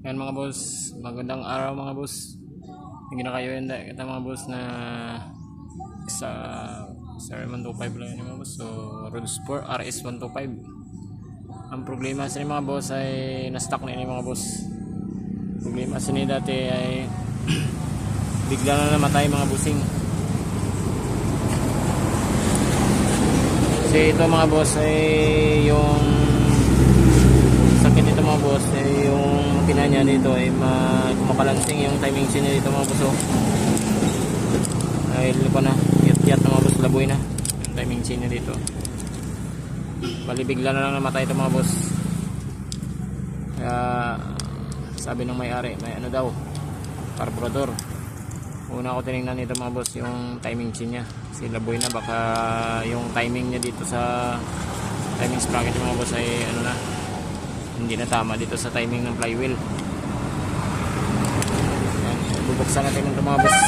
Yan mga boss, magandang araw mga boss. Hindi na kayo hindi kita mga boss na sa Sir 125 lang yun mga boss. So Road Sport RS 125. Ang problema sa mga boss ay na-stuck na yun mga boss. Problema sa ni dati ay bigla na namatay mga busing. Kasi ito mga boss ay yung sakit dito mga boss ay yung makina niya dito ay kumakalanting yung timing chain niya dito mga boss. Ay lupa na, yat na mga boss, laboy na yung timing chain niya dito. Bali bigla na lang namatay ito mga boss. Kaya sabi ng may-ari, may ano daw, carburetor. Una ko tinignan nito mga boss yung timing chain niya, kasi laboy na, baka yung timing niya dito sa timing sprocket mga boss ay ano na, hindi na tama dito sa timing ng flywheel. Yan, bubuksan natin ito mga boss.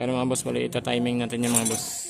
Pero mga boss, bali ito timing natin yung mga boss.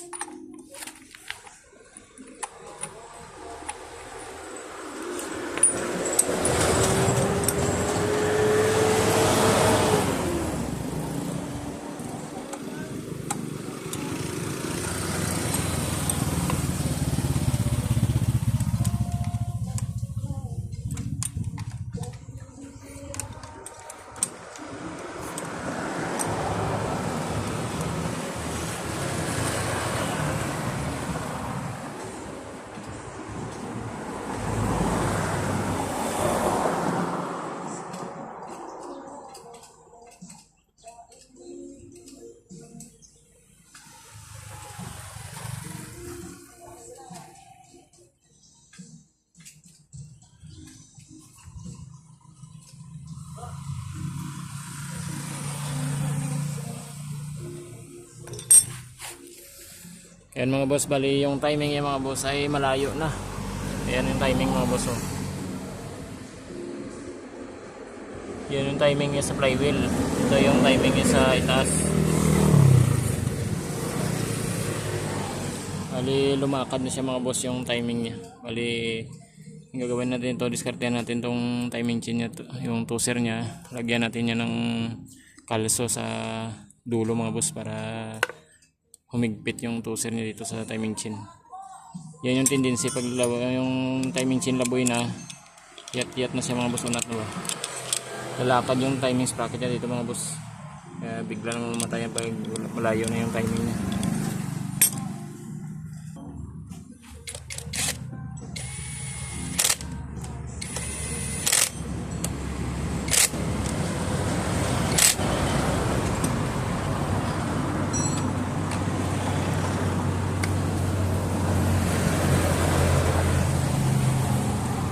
Ayan mga boss, bali yung timing yung mga boss ay malayo na. Ayan yung timing mga boss. Yan yung timing niya sa flywheel. Ito yung timing niya sa itaas. Bali lumakad na siya mga boss yung timing niya. Bali yung gagawin natin ito, diskartehan natin tong timing chain niya, yung toser niya. Lagyan natin niya ng kalso sa dulo mga boss para humigpit yung toser niya dito sa timing chain. Yan yung tendency pag yung timing chain laboy na, yat na siya mga boss, unat na ba, lalakad yung timing sprocket niya dito mga boss. Kaya bigla na mamatay pag malayo na yung timing niya.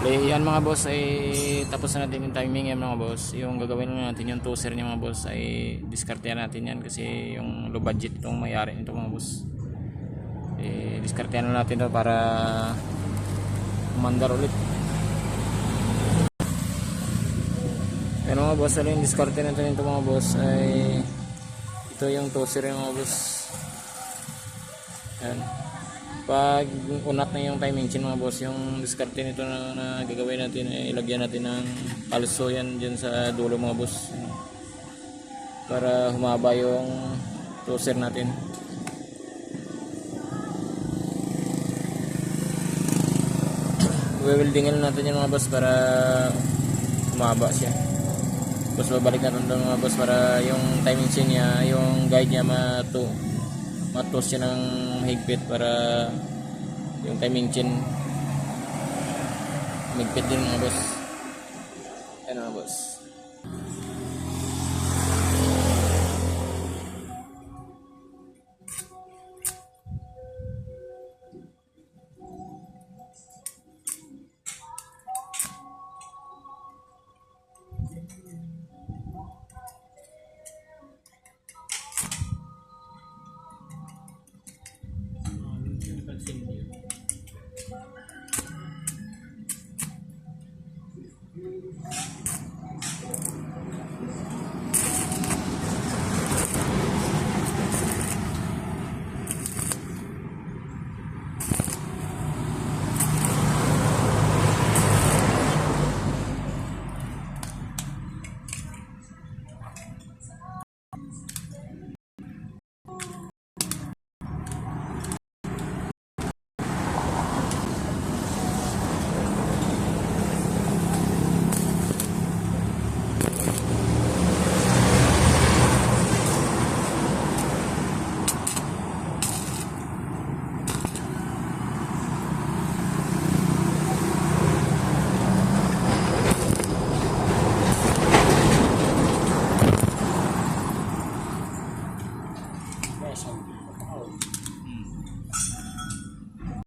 Yan mga boss, ay tapos na natin yung timing yan mga boss. Yung gagawin natin yung toser niya mga boss ay diskartehan natin yan, kasi yung low budget itong mayari nito mga boss. Diskartehan na natin ito para umandar ulit. Pero mga boss, alin diskarte natin ito mga boss ay ito yung toser yung mga boss. Yan. Pag unat na yung timing chain mga boss, yung diskarte nito na gagawin natin ay ilagyan natin ng kalso yan dyan sa dulo mga boss, para humaba yung toser natin. Weldingan natin yan mga boss para humaba siya. Tapos babalik natin doon mga boss para yung timing chain niya, yung guide niya matos siya ng mahigpit, para yung timing chain mahigpit din mga boss. Ayan mga boss.